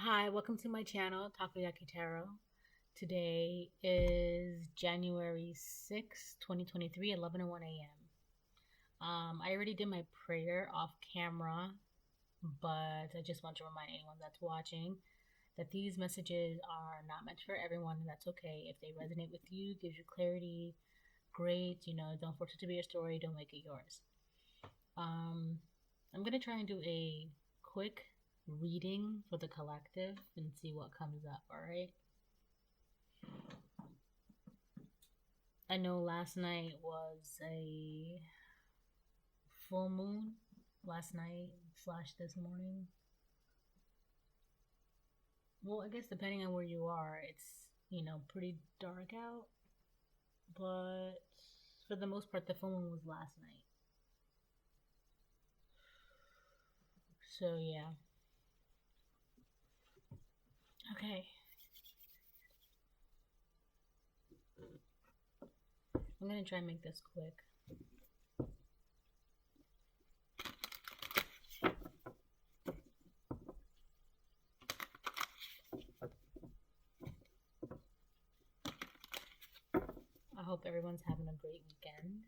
Hi, welcome to my channel, Takoyaki Tarot. Today is January 6th, 2023, 11:01 a.m. I already did my prayer off camera, but I just want to remind anyone that's watching that these messages are not meant for everyone, and that's okay. If they resonate with you, gives you clarity, great. Don't force it to be your story, don't make it yours. Um, I'm gonna try and do a quick reading for the collective and see what comes up, all right? I know last night was a full moon, last night slash this morning. Well, I guess depending on where you are, it's, pretty dark out, but for the most part, the full moon was last night. So, yeah. Okay. I'm gonna try and make this quick. I hope everyone's having a great weekend,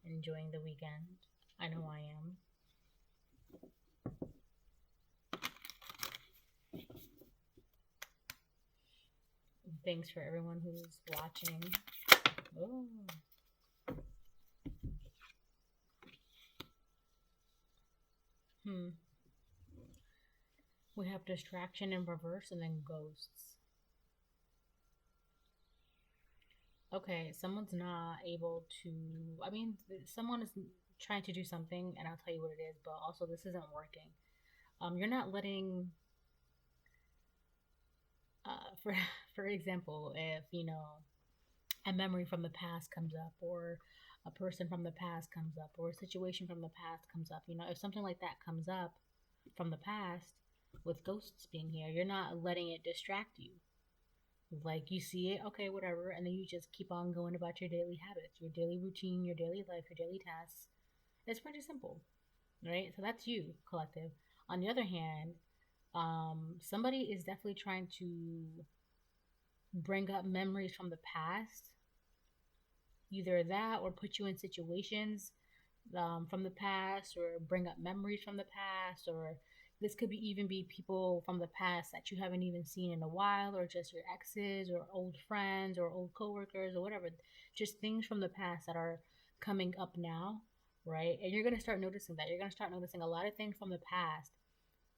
enjoying the weekend. I know I am. Thanks for everyone who's watching. Oh. We have distraction in reverse and then ghosts. Okay, someone's not able to. I mean, someone is trying to do something, and I'll tell you what it is, but also this isn't working. You're not letting. For for example, if a memory from the past comes up, or a person from the past comes up, or a situation from the past comes up, if something like that comes up from the past, with ghosts being here, you're not letting it distract you. Like, you see it, okay, whatever, and then you just keep on going about your daily habits, your daily routine, your daily life, your daily tasks. It's pretty simple, right? So that's you, collective. On the other hand, somebody is definitely trying to bring up memories from the past, either that or put you in situations from the past, or bring up memories from the past, or this could even be people from the past that you haven't even seen in a while, or just your exes or old friends or old coworkers or whatever. Just things from the past that are coming up now, right? And you're going to start noticing that. You're going to start noticing a lot of things from the past.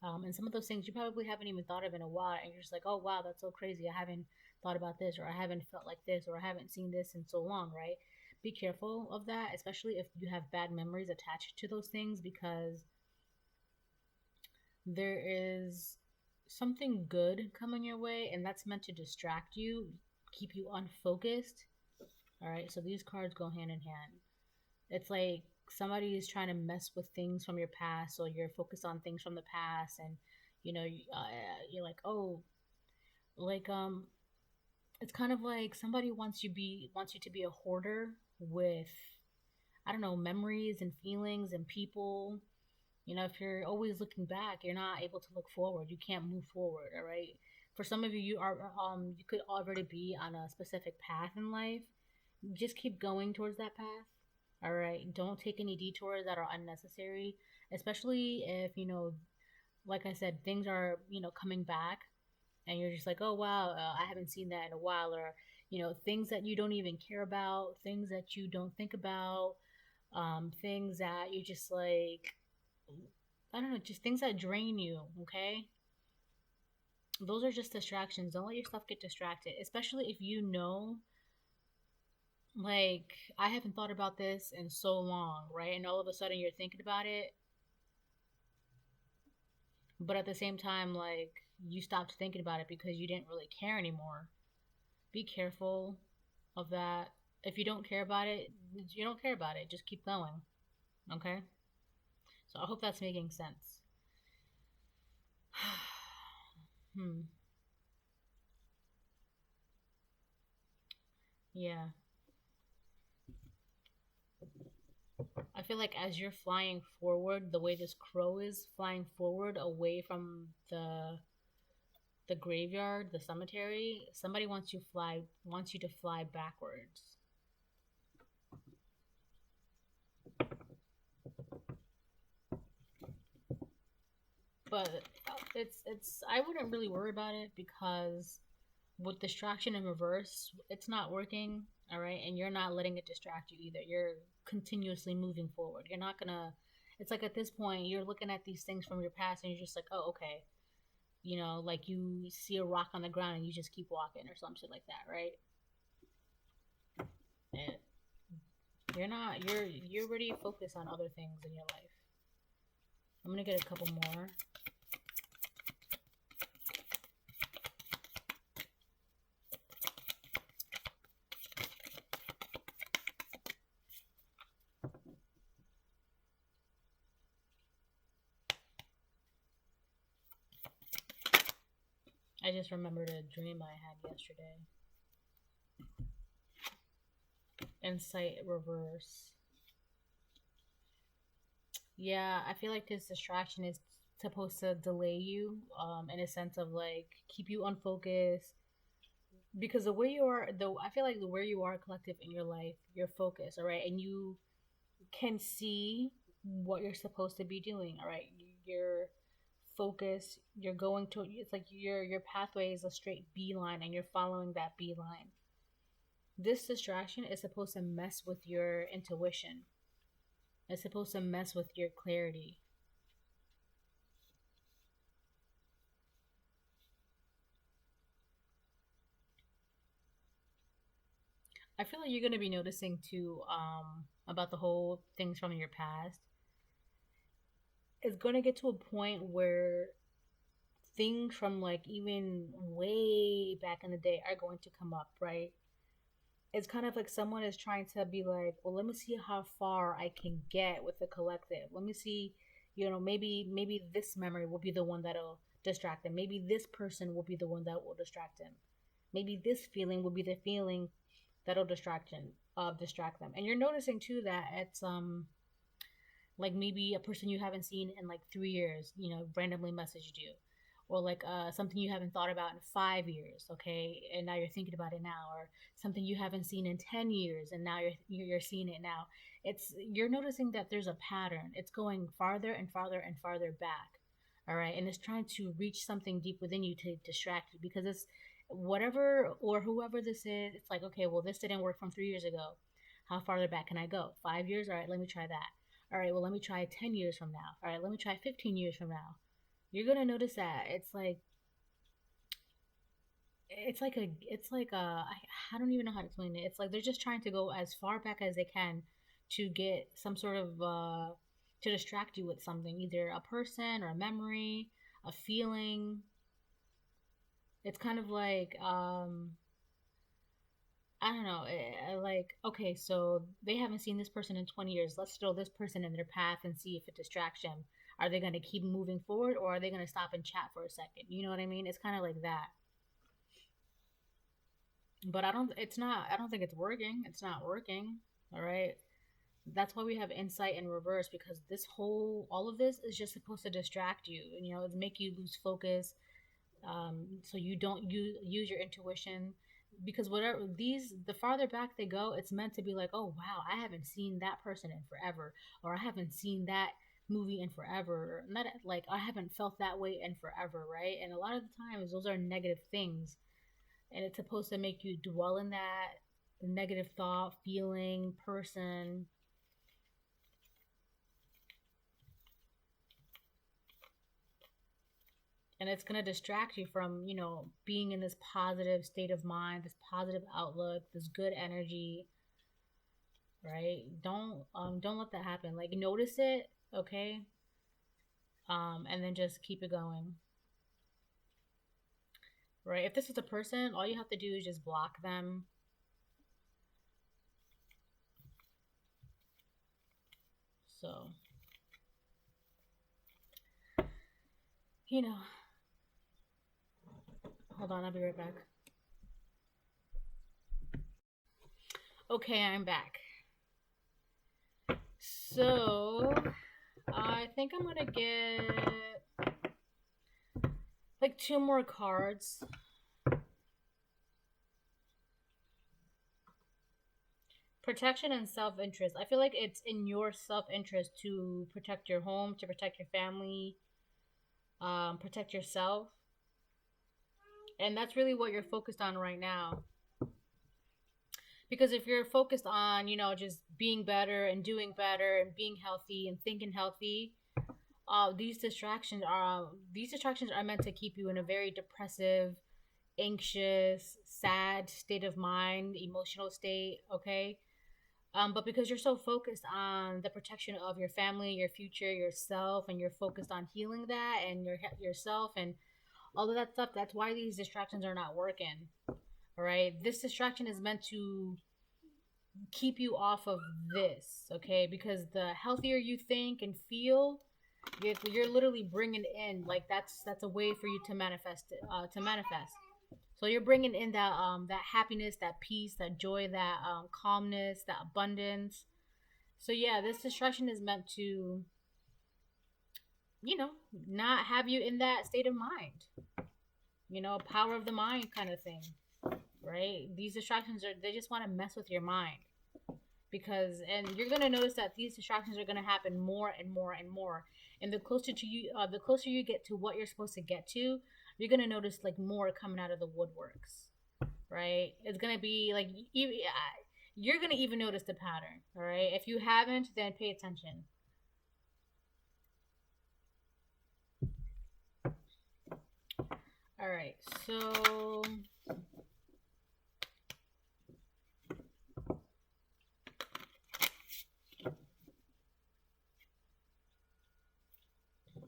And some of those things you probably haven't even thought of in a while, and you're just like, oh wow, that's so crazy. I haven't thought about this, or I haven't felt like this, or I haven't seen this in so long, right? Be careful of that, especially if you have bad memories attached to those things, because there is something good coming your way, and that's meant to distract you, keep you unfocused. All right, so these cards go hand in hand. It's like somebody is trying to mess with things from your past, so you're focused on things from the past, and you're like, oh, like it's kind of like somebody wants you to be a hoarder with, I don't know, memories and feelings and people. If you're always looking back, you're not able to look forward. You can't move forward, all right? For some of you, you could already be on a specific path in life. Just keep going towards that path. All right? Don't take any detours that are unnecessary, especially if, like I said, things are, coming back, and you're just like, "Oh wow, I haven't seen that in a while," or things that you don't even care about, things that you don't think about, things that you just like, I don't know, just things that drain you, okay? Those are just distractions. Don't let yourself get distracted, especially if like, I haven't thought about this in so long, right? And all of a sudden you're thinking about it, but at the same time, like, you stopped thinking about it because you didn't really care anymore. Be careful of that. If you don't care about it, you don't care about it. Just keep going, okay? So I hope that's making sense. hmm. Yeah. I feel like as you're flying forward, the way this crow is flying forward away from the the graveyard, the cemetery, somebody wants you to fly backwards. But it's I wouldn't really worry about it because with distraction in reverse, it's not working, all right? And you're not letting it distract you either. You're continuously moving forward. You're not gonna it's like at this point you're looking at these things from your past and you're just like, oh, okay. Like you see a rock on the ground and you just keep walking or some shit like that, right? And you're already focused on other things in your life. I'm gonna get a couple more. I just remembered a dream I had yesterday. Insight reverse. Yeah, I feel like this distraction is supposed to delay you, in a sense of like keep you unfocused. Because the way you are, though, I feel like the way you are collective in your life, you're focused, all right, and you can see what you're supposed to be doing, all right. You're focused. You're going to. It's like your pathway is a straight beeline, and you're following that beeline. This distraction is supposed to mess with your intuition. It's supposed to mess with your clarity. I feel like you're gonna be noticing too, about the whole things from your past. It's gonna get to a point where things from like even way back in the day are going to come up, right? It's kind of like someone is trying to be like, well, let me see how far I can get with the collective. Let me see, maybe this memory will be the one that'll distract them. Maybe this person will be the one that will distract them. Maybe this feeling will be the feeling that'll distract them. And you're noticing too that it's like maybe a person you haven't seen in like 3 years, randomly messaged you, or like something you haven't thought about in 5 years, okay, and now you're thinking about it now, or something you haven't seen in 10 years, and now you're seeing it now. You're noticing that there's a pattern. It's going farther and farther and farther back, all right, and it's trying to reach something deep within you to distract you because it's whatever or whoever this is. It's like, okay, well, this didn't work from 3 years ago. How farther back can I go? 5 years? All right, let me try that. All right, well, let me try 10 years from now. All right, let me try 15 years from now. You're gonna notice that I don't even know how to explain it. It's like they're just trying to go as far back as they can to get some sort of to distract you with something, either a person or a memory, a feeling. It's kind of like I don't know, like, okay, so they haven't seen this person in 20 years. Let's throw this person in their path and see if it distracts them. Are they going to keep moving forward or are they going to stop and chat for a second? You know what I mean? It's kind of like that. But I don't think it's working. It's not working. All right. That's why we have insight in reverse because all of this is just supposed to distract you and, make you lose focus, so you don't use your intuition because the farther back they go, it's meant to be like, oh wow, I haven't seen that person in forever, or I haven't seen that movie in forever, or not like I haven't felt that way in forever, right? And a lot of the times those are negative things, and it's supposed to make you dwell in that negative thought, feeling, person. And it's going to distract you from being in this positive state of mind, this positive outlook, this good energy, right? Don't let that happen. Like, notice it, okay, and then just keep it going, right? If this is a person, all you have to do is just block them. So, you know hold on, I'll be right back. Okay, I'm back. So I think I'm gonna get Like two more cards. Protection and self-interest. I feel like it's in your self-interest to protect your home, to protect your family, protect yourself. And that's really what you're focused on right now. Because if you're focused on, just being better and doing better and being healthy and thinking healthy, these distractions are meant to keep you in a very depressive, anxious, sad state of mind, emotional state. Okay, but because you're so focused on the protection of your family, your future, yourself, and you're focused on healing that and yourself and all of that stuff, that's why these distractions are not working. All right, this distraction is meant to keep you off of this, okay? Because the healthier you think and feel, you're literally bringing in, like, that's a way for you to manifest it, to manifest. So you're bringing in that happiness, that peace, that joy, that calmness, that abundance. So yeah, this distraction is meant to, you know, not have you in that state of mind. Power of the mind kind of thing, right? These distractions they just want to mess with your mind. And you're gonna notice that these distractions are gonna happen more and more and more. And the closer you get to what you're supposed to get to, you're gonna notice like more coming out of the woodworks, right? It's gonna be like you're gonna even notice the pattern. All right, if you haven't, then pay attention. All right, so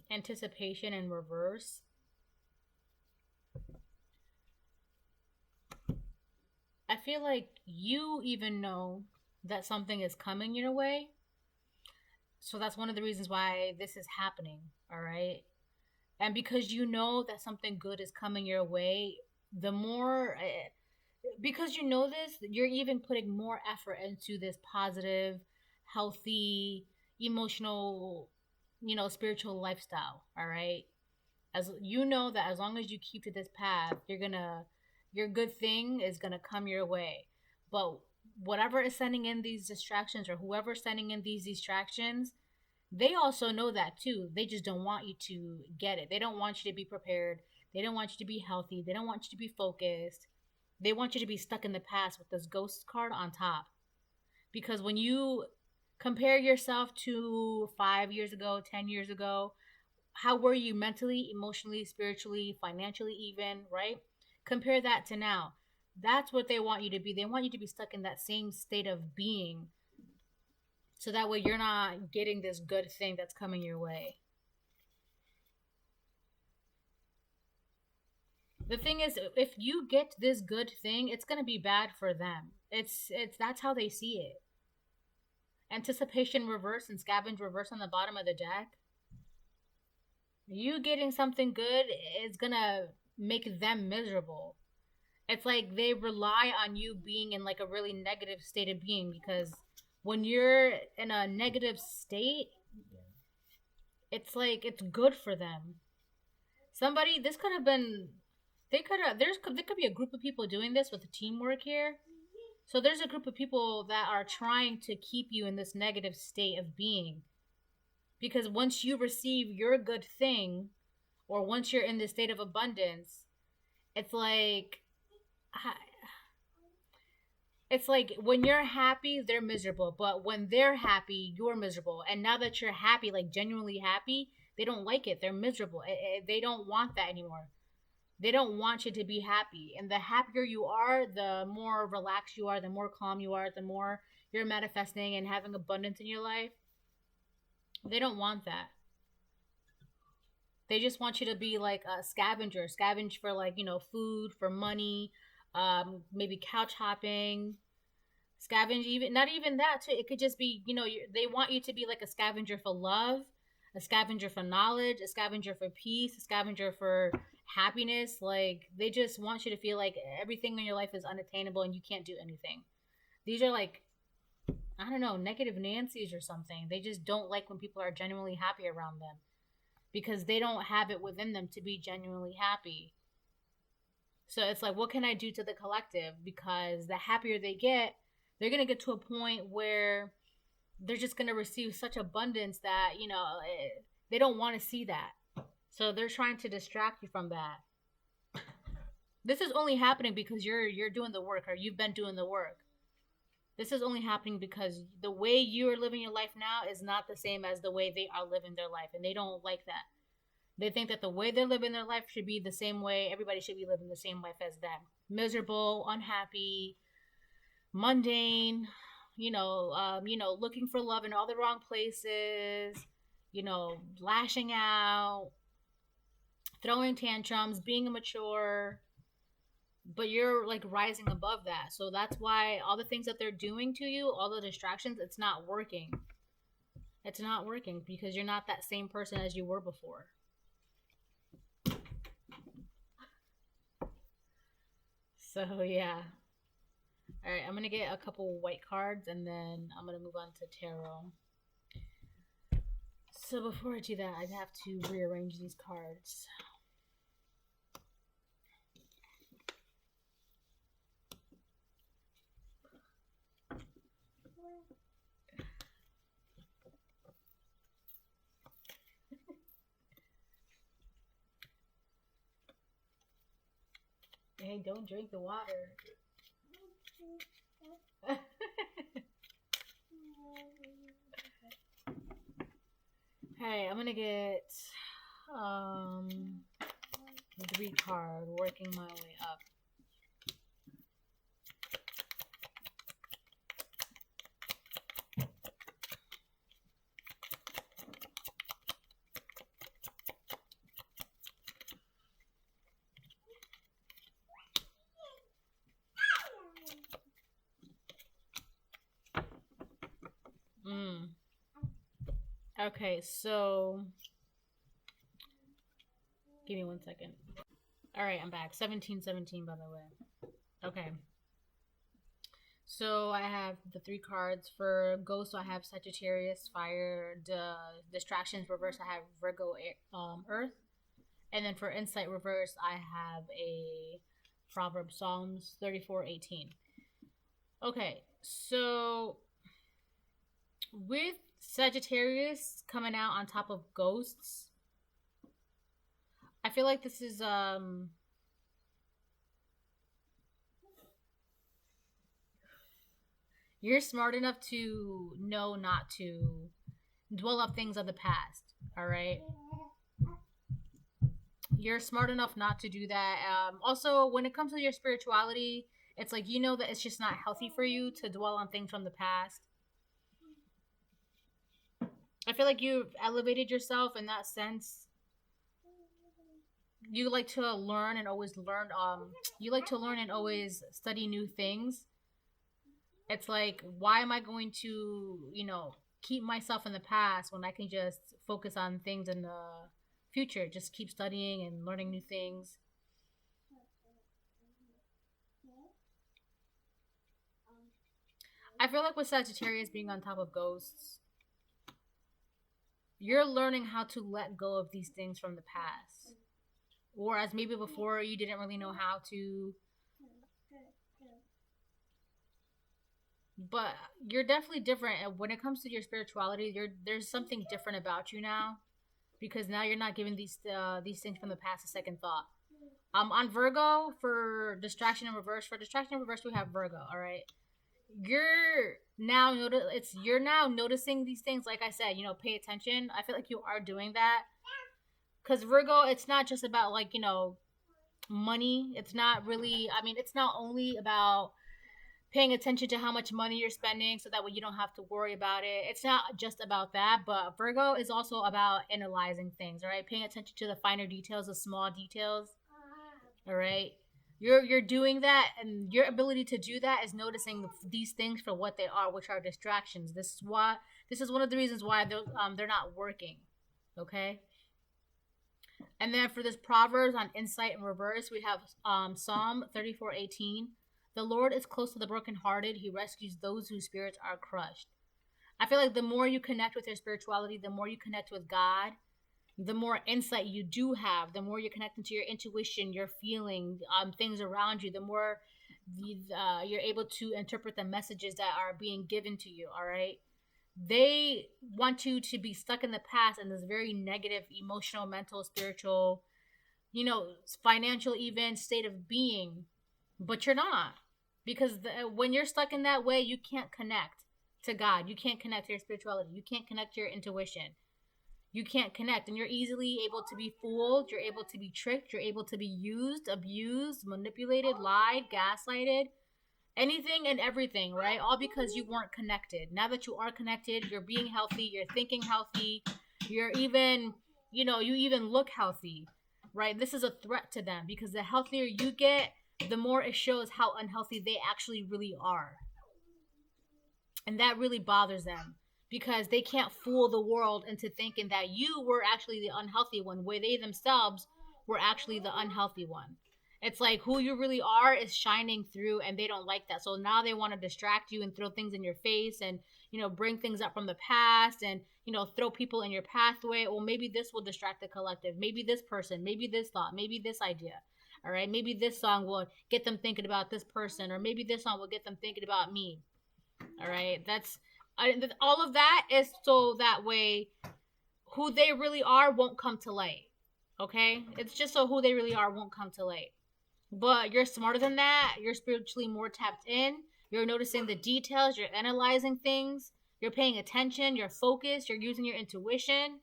anticipation in reverse. I feel like you even know that something is coming your way. So that's one of the reasons why this is happening. All right. And because you know that something good is coming your way, the more, because you know this, you're even putting more effort into this positive, healthy, emotional, spiritual lifestyle. All right. As you know that as long as you keep to this path, your good thing is gonna come your way. But whatever is sending in these distractions or whoever's sending in these distractions, they also know that too. They just don't want you to get it. They don't want you to be prepared. They don't want you to be healthy. They don't want you to be focused. They want you to be stuck in the past with this ghost card on top. Because when you compare yourself to 5 years ago, 10 years ago, how were you mentally, emotionally, spiritually, financially, even, right? Compare that to now. That's what they want you to be. They want you to be stuck in that same state of being. So that way you're not getting this good thing that's coming your way. The thing is, if you get this good thing, it's gonna be bad for them. It's that's how they see it. Anticipation reverse and scavenge reverse on the bottom of the deck. You getting something good is gonna make them miserable. It's like they rely on you being in like a really negative state of being because when you're in a negative state, it's like it's good for them. Somebody this could have been they could have there could be a group of people doing this with teamwork here. So there's a group of people that are trying to keep you in this negative state of being because once you receive your good thing or once you're in this state of abundance, it's like when you're happy, they're miserable, but when they're happy, you're miserable. And now that you're happy, like genuinely happy, they don't like it. They're miserable. They don't want that anymore. They don't want you to be happy. And the happier you are, the more relaxed you are, the more calm you are, the more you're manifesting and having abundance in your life. They don't want that. They just want you to be like a scavenger, scavenge for like, food, for money, maybe couch hopping, scavenge even not even that too. It could just be, they want you to be like a scavenger for love, a scavenger for knowledge, a scavenger for peace, a scavenger for happiness. Like they just want you to feel like everything in your life is unattainable and you can't do anything. These are like I don't know, negative Nancy's or something. They just don't like when people are genuinely happy around them because they don't have it within them to be genuinely happy. So it's like, what can I do to the collective? Because the happier they get, they're going to get to a point where they're just going to receive such abundance that, they don't want to see that. So they're trying to distract you from that. This is only happening because you're doing the work, or you've been doing the work. This is only happening because the way you are living your life now is not the same as the way they are living their life, and they don't like that. They think that the way they're living their life should be the same way. Everybody should be living the same life as them. Miserable, unhappy, mundane, looking for love in all the wrong places, lashing out, throwing tantrums, being immature. But you're like rising above that. So that's why all the things that they're doing to you, all the distractions, it's not working. It's not working because you're not that same person as you were before. So yeah. All right, I'm going to get a couple white cards and then I'm going to move on to tarot. So before I do that, I have to rearrange these cards. Hey, don't drink the water. Hey, I'm gonna get 3 card, working my way up. Okay, so give me 1 second. All right, I'm back. 1717, by the way. Okay. So I have the 3 cards for Ghost. So I have Sagittarius, Fire. The Distractions reverse, I have Virgo, Earth. And then for Insight reverse, I have a Proverbs, Psalms 34:18. Okay, so with Sagittarius coming out on top of Ghosts, I feel like this is you're smart enough to know not to dwell on things of the past. All right, you're smart enough not to do that. Also, when it comes to your spirituality, it's like that it's just not healthy for you to dwell on things from the past. I feel like you've elevated yourself in that sense. You like to learn and always learn. You like to learn and always study new things. It's like, why am I going to, keep myself in the past when I can just focus on things in the future? Just keep studying and learning new things. I feel like with Sagittarius being on top of Ghosts, you're learning how to let go of these things from the past. Whereas maybe before you didn't really know how to. But you're definitely different. And when it comes to your spirituality, there's something different about you now. Because now you're not giving these things from the past a second thought. On Virgo, for Distraction in reverse. For Distraction in reverse, we have Virgo, alright? You're now noticing these things. Like I said, pay attention. I feel like you are doing that, because Virgo, it's not just about money. It's not really, it's not only about paying attention to how much money you're spending so that way you don't have to worry about it. It's not just about that, but Virgo is also about analyzing things, all right? Paying attention to the finer details, the small details, all right? You're doing that, and your ability to do that is noticing these things for what they are, which are distractions. This is one of the reasons why they're not working, okay? And then for this Proverbs on Insight in reverse, we have Psalm 34:18. The Lord is close to the brokenhearted. He rescues those whose spirits are crushed. I feel like the more you connect with your spirituality, the more you connect with God, the more insight you do have, the more you're connecting to your intuition, your feeling, things around you, the more you're able to interpret the messages that are being given to you. All right. They want you to be stuck in the past in this very negative, emotional, mental, spiritual, financial, even state of being, but you're not. Because when you're stuck in that way, you can't connect to God. You can't connect to your spirituality. You can't connect to your intuition. You can't connect, and you're easily able to be fooled. You're able to be tricked. You're able to be used, abused, manipulated, lied, gaslighted, anything and everything, right? All because you weren't connected. Now that you are connected, you're being healthy, you're thinking healthy, you're even, you even look healthy, right? This is a threat to them, because the healthier you get, the more it shows how unhealthy they actually really are. And that really bothers them, because they can't fool the world into thinking that you were actually the unhealthy one, where they themselves were actually the unhealthy one. It's like who you really are is shining through, and they don't like that. So now they want to distract you and throw things in your face, and bring things up from the past, and throw people in your pathway. Well, maybe this will distract the collective. Maybe this person, maybe this thought, maybe this idea. All right, maybe this song will get them thinking about this person, or maybe this song will get them thinking about me. All right, all of that is so that way who they really are won't come to light. Okay, it's just so who they really are won't come to light. But you're smarter than that. You're spiritually more tapped in. You're noticing the details. You're analyzing things. You're paying attention. You're focused. You're using your intuition.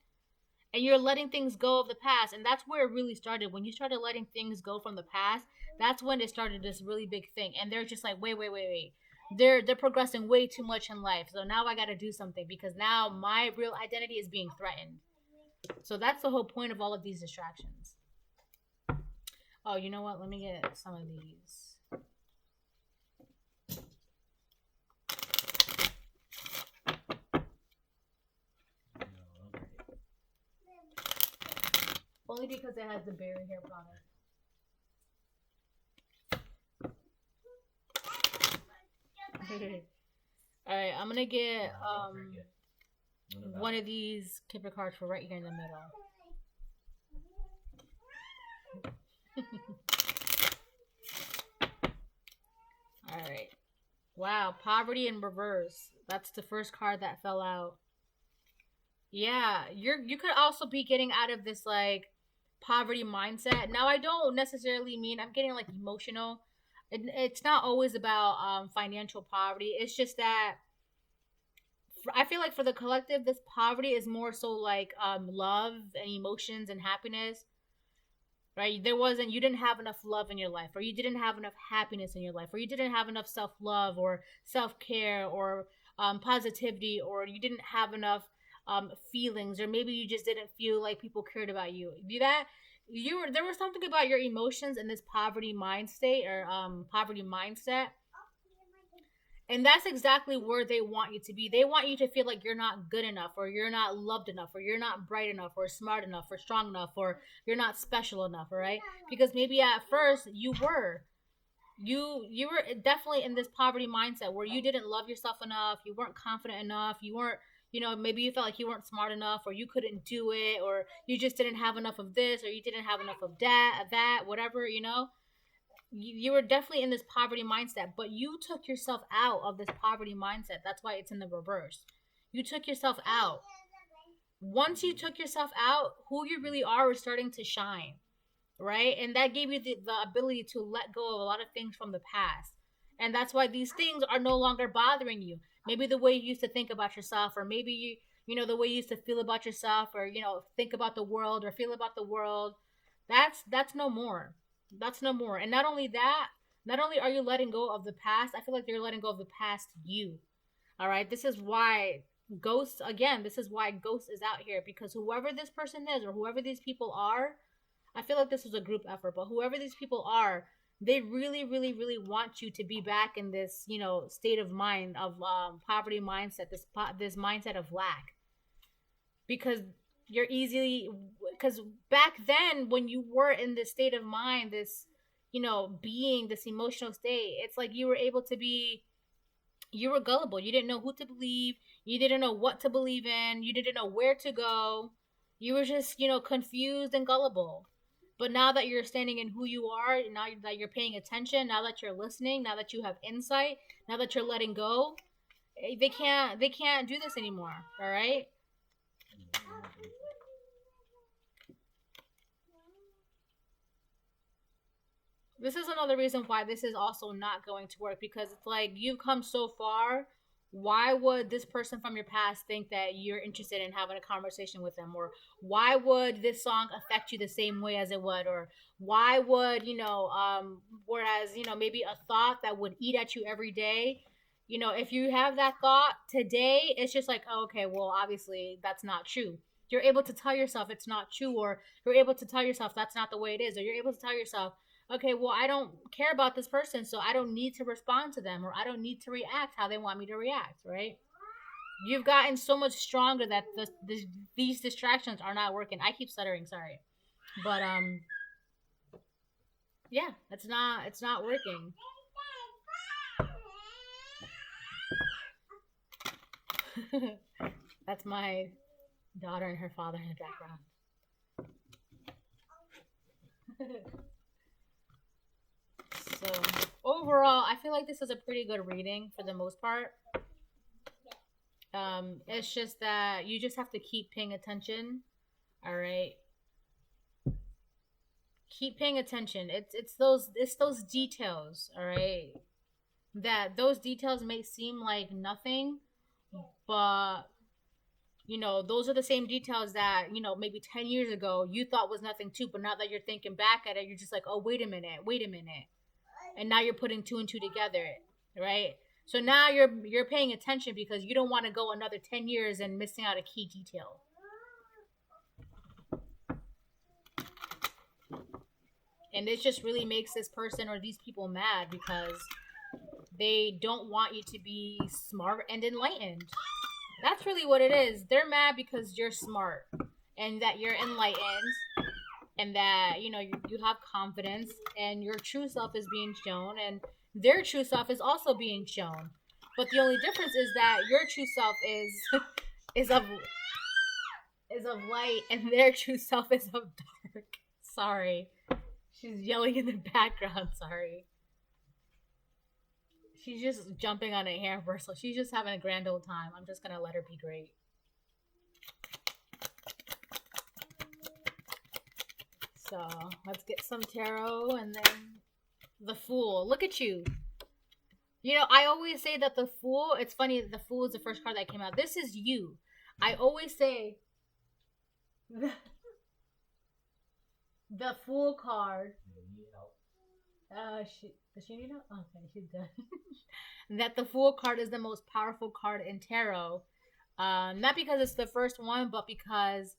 And you're letting things go of the past. And that's where it really started. When you started letting things go from the past, that's when it started this really big thing. And they're just like, wait. They're progressing way too much in life. So now I got to do something, because now my real identity is being threatened. So that's the whole point of all of these distractions. Oh, you know what? Let me get some of these. Only because it has the berry hair product. Alright, I'm gonna get one of these Kipper cards for right here in the middle. Alright. Wow, poverty in reverse. That's the first card that fell out. Yeah, you could also be getting out of this like poverty mindset. Now, I don't necessarily mean I'm getting like emotional. It's not always about financial poverty. It's just that I feel like for the collective, this poverty is more so like love and emotions and happiness, right? You didn't have enough love in your life, or you didn't have enough happiness in your life, or you didn't have enough self love or self care or positivity, or you didn't have enough feelings, or maybe you just didn't feel like people cared about you. Do that. There was something about your emotions in this poverty mind state, or poverty mindset, and that's exactly where they want you to be. They want you to feel like you're not good enough, or you're not loved enough, or you're not bright enough, or smart enough, or strong enough, or you're not special enough, all right? Because maybe at first you were. You were definitely in this poverty mindset where you didn't love yourself enough, you weren't confident enough, you weren't, maybe you felt like you weren't smart enough, or you couldn't do it, or you just didn't have enough of this, or you didn't have enough of that, whatever, you were definitely in this poverty mindset, but you took yourself out of this poverty mindset. That's why it's in the reverse. You took yourself out. Once you took yourself out, who you really are is starting to shine, right? And that gave you the ability to let go of a lot of things from the past. And that's why these things are no longer bothering you. Maybe the way you used to think about yourself, or maybe the way you used to feel about yourself, or think about the world or feel about the world. That's no more. That's no more. And not only that, not only are you letting go of the past, I feel like you're letting go of the past you. All right. This is why this is why Ghost is out here, because whoever this person is, or whoever these people are, I feel like this was a group effort, but whoever these people are, they really, really, really want you to be back in this, state of mind of poverty mindset, this mindset of lack, because because back then when you were in this state of mind, this, being this emotional state, it's like you were able to be, you were gullible. You didn't know who to believe. You didn't know what to believe in. You didn't know where to go. You were just, confused and gullible. But now that you're standing in who you are, now that you're paying attention, now that you're listening, now that you have insight, now that you're letting go, they can't do this anymore. All right? This is another reason why this is also not going to work, because it's like you've come so far. Why would this person from your past think that you're interested in having a conversation with them? Or why would this song affect you the same way as it would? Or why would, whereas, maybe a thought that would eat at you every day, if you have that thought today, it's just like, oh, okay, well, obviously that's not true. You're able to tell yourself it's not true, or you're able to tell yourself that's not the way it is, or you're able to tell yourself, okay, well, I don't care about this person, so I don't need to respond to them, or I don't need to react how they want me to react, right? You've gotten so much stronger that these distractions are not working. I keep stuttering, sorry. But yeah, it's not working. That's my daughter and her father in the background. So overall, I feel like this is a pretty good reading for the most part. It's just that you just have to keep paying attention. All right, keep paying attention. It's those details. All right, that those details may seem like nothing, but those are the same details that maybe 10 years ago you thought was nothing too, but now that you're thinking back at it, you're just like, oh, wait a minute, and now you're putting two and two together, right? So now you're paying attention because you don't want to go another 10 years and missing out a key detail. And this just really makes this person or these people mad because they don't want you to be smart and enlightened. That's really what it is. They're mad because you're smart and that you're enlightened and that you have confidence and your true self is being shown and their true self is also being shown. But the only difference is that your true self is is of is of light and their true self is of dark. Sorry. She's yelling in the background, sorry. She's just jumping on a hamper, so she's just having a grand old time. I'm just gonna let her be great. So let's get some tarot and then the Fool. Look at you. I always say that the Fool, it's funny, the Fool is the first card that came out. This is you. I always say the Fool card. Does she need help? Okay, she's done. That the Fool card is the most powerful card in tarot. Not because it's the first one, but because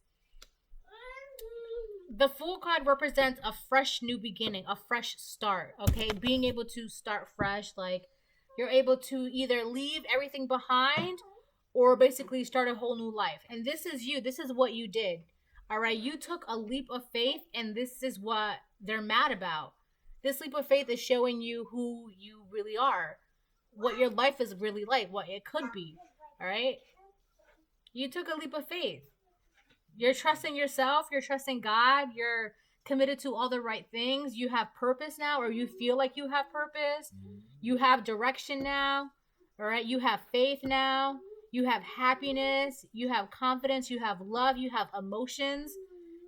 the Fool card represents a fresh new beginning, a fresh start. Okay, being able to start fresh, like you're able to either leave everything behind or basically start a whole new life. And this is you. This is what you did. All right, you took a leap of faith, and this is what they're mad about. This leap of faith is showing you who you really are, what your life is really like, what it could be. All right, you took a leap of faith. You're trusting yourself, you're trusting God, you're committed to all the right things. You have purpose now, or you feel like you have purpose. You have direction now. All right, you have faith now. You have happiness, you have confidence, you have love, you have emotions.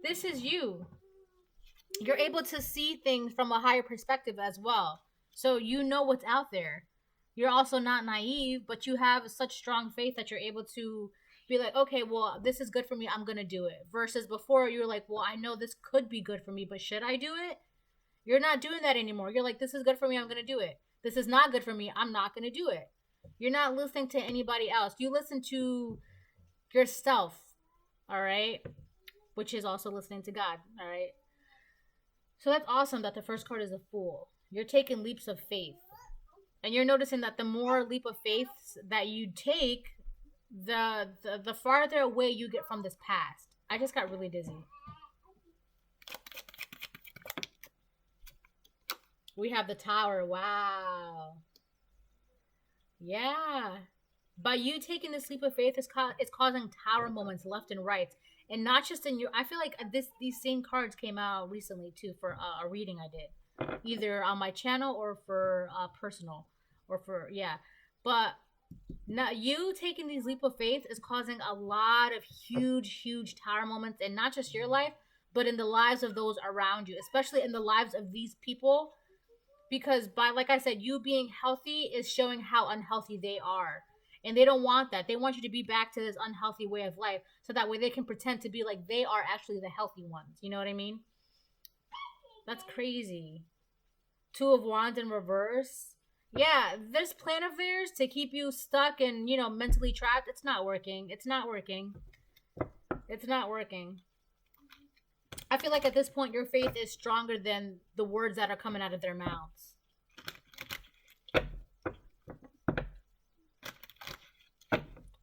This is you. You're able to see things from a higher perspective as well. So you know what's out there. You're also not naive, but you have such strong faith that you're able to be like, okay, well, this is good for me, I'm going to do it. Versus before, you were like, well, I know this could be good for me, but should I do it? You're not doing that anymore. You're like, this is good for me, I'm going to do it. This is not good for me, I'm not going to do it. You're not listening to anybody else. You listen to yourself, all right? Which is also listening to God, all right? So that's awesome that the first card is a Fool. You're taking leaps of faith. And you're noticing that the more leap of faith that you take, the farther away you get from this past. I just got really dizzy. We have the Tower. Wow. Yeah. By you taking this leap of faith, it's causing tower moments left and right. And not just in your, I feel like these same cards came out recently too for a reading I did, either on my channel or for personal, or for, yeah. But now you taking these leap of faith is causing a lot of huge tower moments, and not just your life, but in the lives of those around you, especially in the lives of these people. Because by, like I said, you being healthy is showing how unhealthy they are, and they don't want that. They want you to be back to this unhealthy way of life, so that way they can pretend to be like they are actually the healthy ones. You know what I mean? That's crazy. Two of Wands in reverse. Yeah, this plan of theirs to keep you stuck and, mentally trapped, it's not working. It's not working. It's not working. I feel like at this point your faith is stronger than the words that are coming out of their mouths.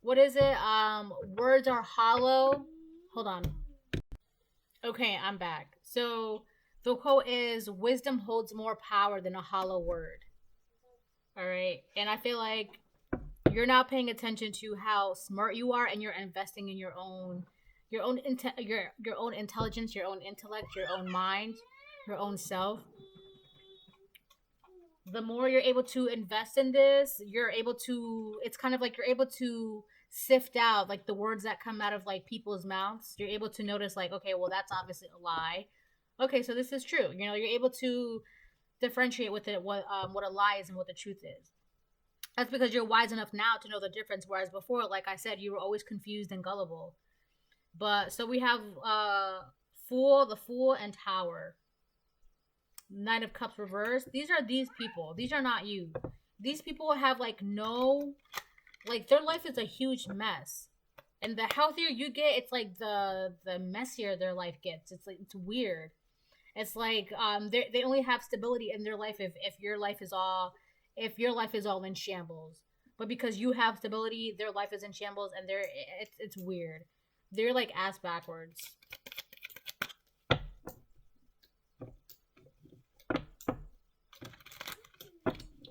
What is it? Words are hollow. Hold on. Okay, I'm back. So the quote is, wisdom holds more power than a hollow word. All right. And I feel like you're not paying attention to how smart you are, and you're investing in your own intelligence, your own intellect, your own mind, your own self. The more you're able to invest in this, it's kind of like you're able to sift out like the words that come out of like people's mouths. You're able to notice like, okay, well, that's obviously a lie. Okay, so this is true. You're able to differentiate with it what a lie is and what the truth is. That's because you're wise enough now to know the difference, whereas before, like I said, you were always confused and gullible. But so we have the Fool, and Tower. Knight of Cups reversed. These are these people. These are not you. These people have like their life is a huge mess. And the healthier you get, it's like the messier their life gets. It's like, it's weird. It's like they only have stability in their life if your life is all in shambles. But because you have stability, their life is in shambles, and it's weird. They're like ass backwards.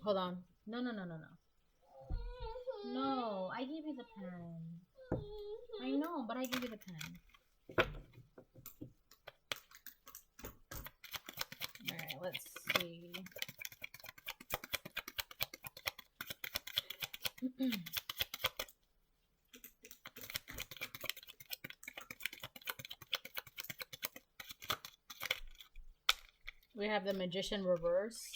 Hold on. No. No, I gave you the pen. I know, but I gave you the pen. Alright, let's see. We have the Magician reverse.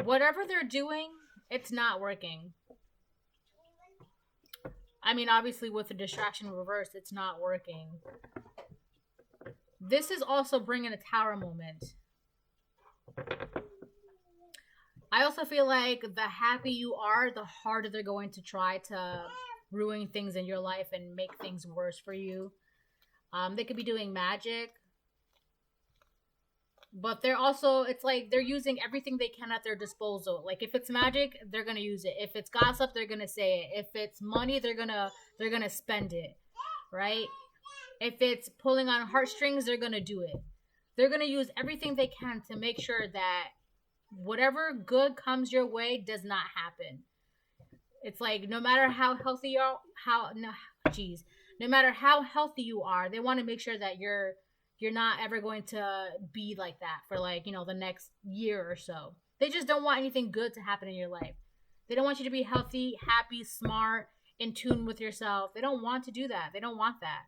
Whatever they're doing, it's not working. I mean, obviously with the distraction reverse, it's not working. This is also bringing a tower moment. I also feel like the happy you are, the harder they're going to try to ruin things in your life and make things worse for you. They could be doing magic. But they're also, it's like they're using everything they can at their disposal. Like if it's magic, they're gonna use it. If it's gossip, they're gonna say it. If it's money, they're gonna spend it, right? If it's pulling on heartstrings, they're gonna do it. They're gonna use everything they can to make sure that whatever good comes your way does not happen. It's like no matter how healthy you are, no matter how healthy you are, they want to make sure that you're not ever going to be like that for like, the next year or so. They just don't want anything good to happen in your life. They don't want you to be healthy, happy, smart, in tune with yourself. They don't want to do that. They don't want that.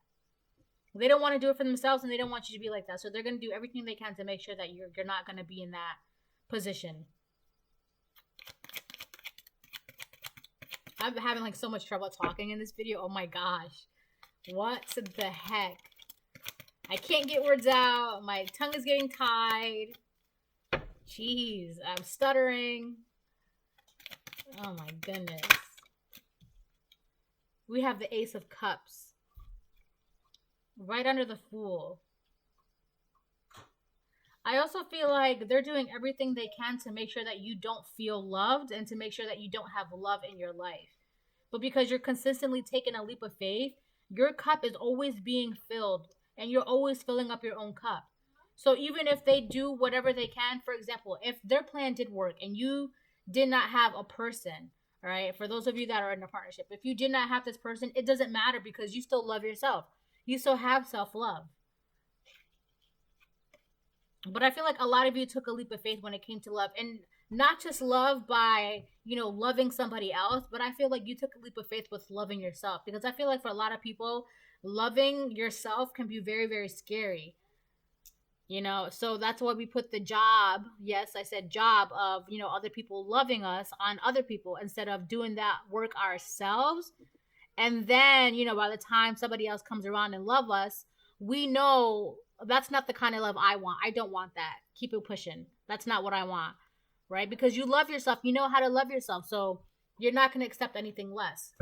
They don't want to do it for themselves, and they don't want you to be like that. So they're going to do everything they can to make sure that you're not going to be in that position. I'm having like so much trouble talking in this video. Oh my gosh. What the heck? I can't get words out. My tongue is getting tied. Jeez, I'm stuttering. Oh my goodness. We have the Ace of Cups. Right under the Fool. I also feel like they're doing everything they can to make sure that you don't feel loved and to make sure that you don't have love in your life. But because you're consistently taking a leap of faith, your cup is always being filled. And you're always filling up your own cup. So even if they do whatever they can, for example, if their plan did work and you did not have a person, all right? For those of you that are in a partnership, if you did not have this person, it doesn't matter because you still love yourself. You still have self-love. But I feel like a lot of you took a leap of faith when it came to love, and not just love by, loving somebody else, but I feel like you took a leap of faith with loving yourself, because I feel like for a lot of people, loving yourself can be very, very scary. So that's why we put the job, yes, I said job, of other people loving us on other people, instead of doing that work ourselves. And then, by the time somebody else comes around and love us, we know that's not the kind of love I want. I don't want that. Keep it pushing. That's not what I want. Right? Because you love yourself. You know how to love yourself. So you're not going to accept anything less.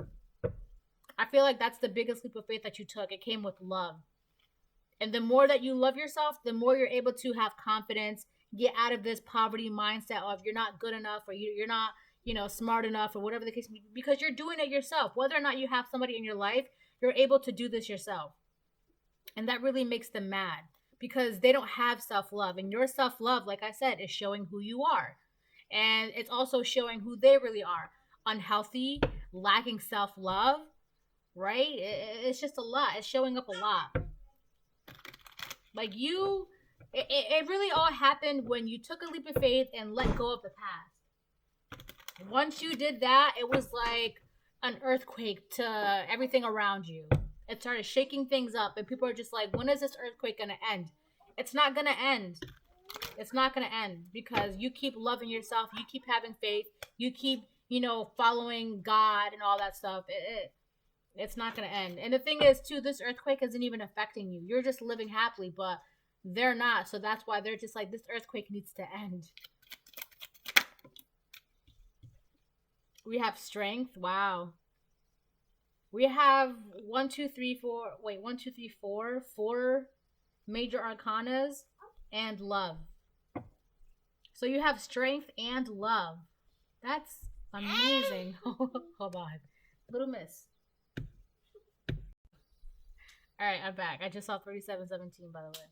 I feel like that's the biggest leap of faith that you took. It came with love. And the more that you love yourself, the more you're able to have confidence, get out of this poverty mindset of you're not good enough, or you're not, smart enough, or whatever the case may be, because you're doing it yourself. Whether or not you have somebody in your life, you're able to do this yourself. And that really makes them mad, because they don't have self-love. And your self-love, like I said, is showing who you are. And it's also showing who they really are. Unhealthy, lacking self-love, right? It's just a lot. It's showing up a lot. Like it really all happened when you took a leap of faith and let go of the past. Once you did that, it was like an earthquake to everything around you. It started shaking things up, and people are just like, when is this earthquake going to end? It's not going to end. It's not going to end, because you keep loving yourself. You keep having faith. You keep, following God and all that stuff. It's not going to end. And the thing is, too, this earthquake isn't even affecting you. You're just living happily, but they're not. So that's why they're just like, this earthquake needs to end. We have strength. Wow. We have 4 major arcanas and love. So you have strength and love. That's amazing. Hold on. Little miss. All right, I'm back. I just saw 3717, by the way.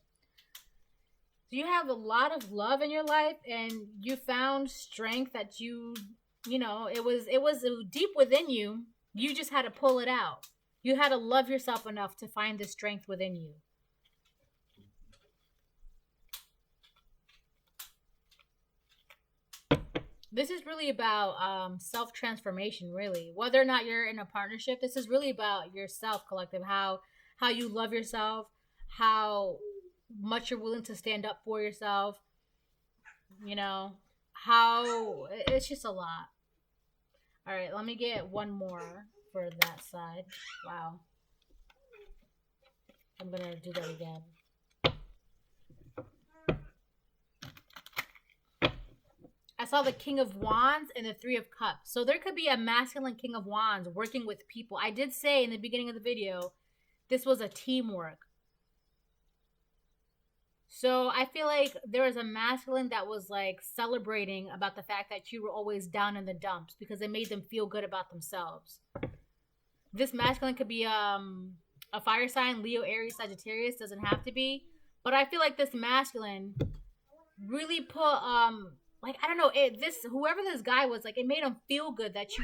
So you have a lot of love in your life, and you found strength that it was deep within you. You just had to pull it out. You had to love yourself enough to find the strength within you. This is really about self-transformation, really. Whether or not you're in a partnership, this is really about yourself, collective. How you love yourself, how much you're willing to stand up for yourself. How it's just a lot. All right, let me get one more for that side. Wow. I'm going to do that again. I saw the King of Wands and the Three of Cups. So there could be a masculine King of Wands working with people. I did say in the beginning of the video, this was a teamwork. So I feel like there was a masculine that was like celebrating about the fact that you were always down in the dumps, because it made them feel good about themselves. This masculine could be a fire sign, Leo, Aries, Sagittarius, doesn't have to be. But I feel like this masculine really put like, I don't know, whoever this guy was, like, it made him feel good that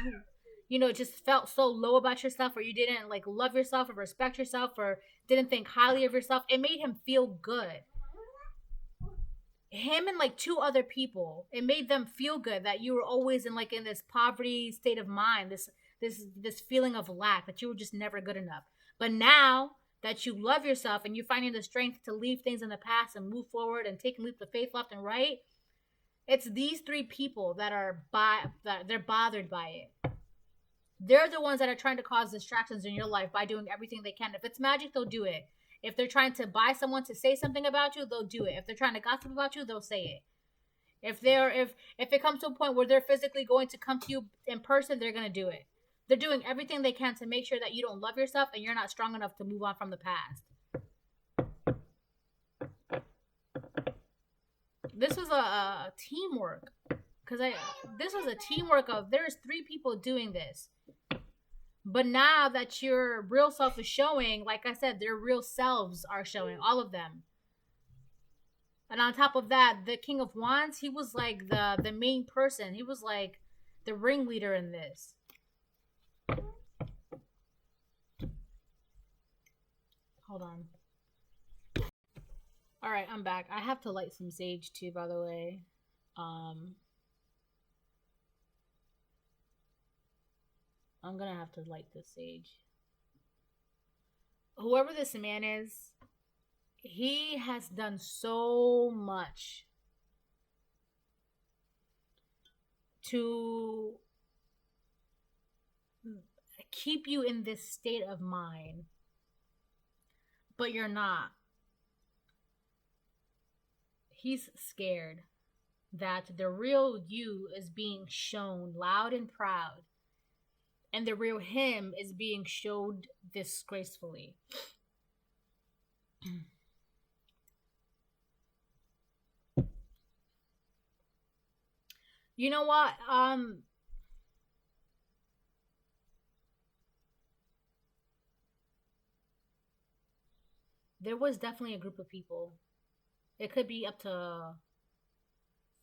you just felt so low about yourself, or you didn't like love yourself or respect yourself, or didn't think highly of yourself. It made him feel good. Him and like 2 other people, it made them feel good that you were always in this poverty state of mind, this feeling of lack, that you were just never good enough. But now that you love yourself and you're finding the strength to leave things in the past and move forward and take leaps of faith left and right, it's these 3 people that they're bothered by it. They're the ones that are trying to cause distractions in your life by doing everything they can. If it's magic, they'll do it. If they're trying to buy someone to say something about you, they'll do it. If they're trying to gossip about you, they'll say it. If it comes to a point where they're physically going to come to you in person, they're going to do it. They're doing everything they can to make sure that you don't love yourself and you're not strong enough to move on from the past. This was a teamwork, because this was a teamwork of, there's 3 people doing this. But now that your real self is showing, like I said, their real selves are showing, all of them. And on top of that, the King of Wands, he was like the main person. He was like the ringleader in this. Hold on. All right, I'm back. I have to light some sage too, by the way. I'm gonna have to light this sage. Whoever this man is, he has done so much to keep you in this state of mind, but you're not. He's scared that the real you is being shown loud and proud, and the real him is being showed disgracefully. You know what? There was definitely a group of people. It could be up to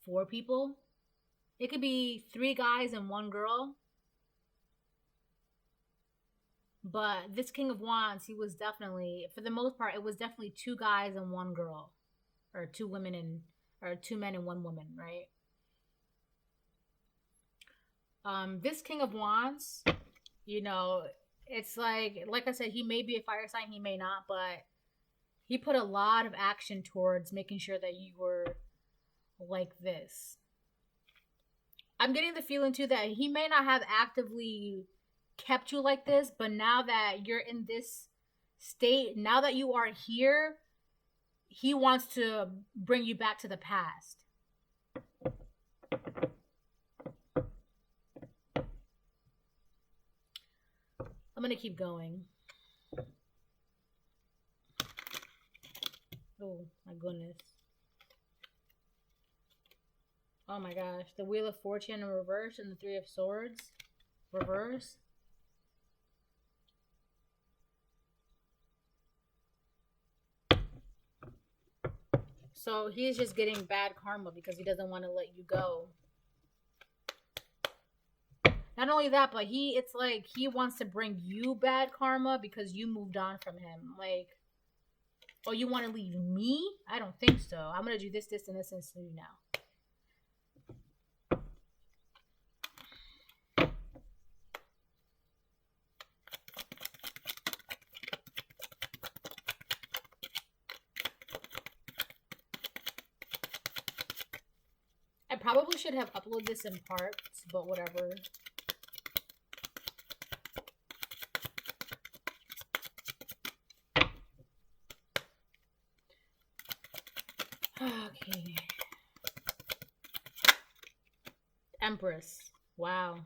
4 people. It could be 3 guys and 1 girl. But this King of Wands, he was definitely, for the most part, it was definitely 2 guys and 1 girl. Or 2 women and, or 2 men and 1 woman, right? This King of Wands, you know, it's like I said, he may be a fire sign, he may not, but he put a lot of action towards making sure that you were like this. I'm getting the feeling too that he may not have actively kept you like this, but now that you're in this state, now that you are here, he wants to bring you back to the past. I'm gonna keep going. Oh my goodness. Oh my gosh. The Wheel of Fortune in reverse and the 3 of Swords reverse. So he's just getting bad karma because he doesn't want to let you go. Not only that, but it's like he wants to bring you bad karma because you moved on from him. Like, oh, you want to leave me? I don't think so. I'm going to do this, this, and this, and this now. I probably should have uploaded this in parts, but whatever. Okay. Empress. Wow.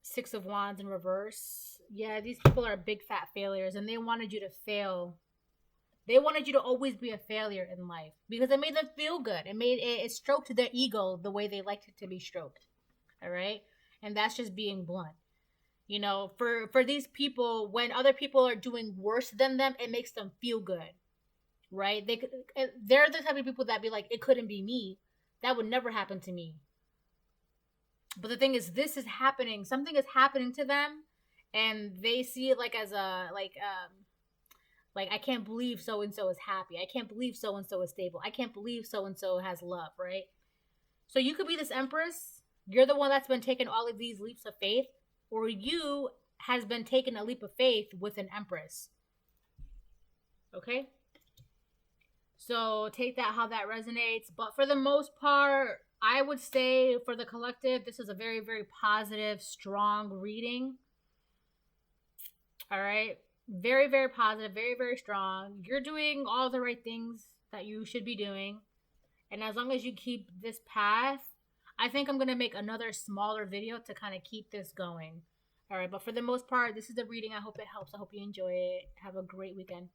6 of Wands in reverse. Yeah, these people are big fat failures and they wanted you to fail. They wanted you to always be a failure in life because it made them feel good. It stroked their ego the way they liked it to be stroked. All right? And that's just being blunt. You know, for these people, when other people are doing worse than them, it makes them feel good, right? They're the type of people that be like, it couldn't be me. That would never happen to me. But the thing is, this is happening. Something is happening to them, and they see it like as a like I can't believe so and so is happy. I can't believe so and so is stable. I can't believe so and so has love, right? So you could be this Empress. You're the one that's been taking all of these leaps of faith. Or you has been taking a leap of faith with an Empress. Okay? So take that how that resonates. But for the most part, I would say for the collective, this is a very, very positive, strong reading. All right? Very, very positive, very, very strong. You're doing all the right things that you should be doing. And as long as you keep this path, I think I'm going to make another smaller video to kind of keep this going. All right, but for the most part, this is the reading. I hope it helps. I hope you enjoy it. Have a great weekend.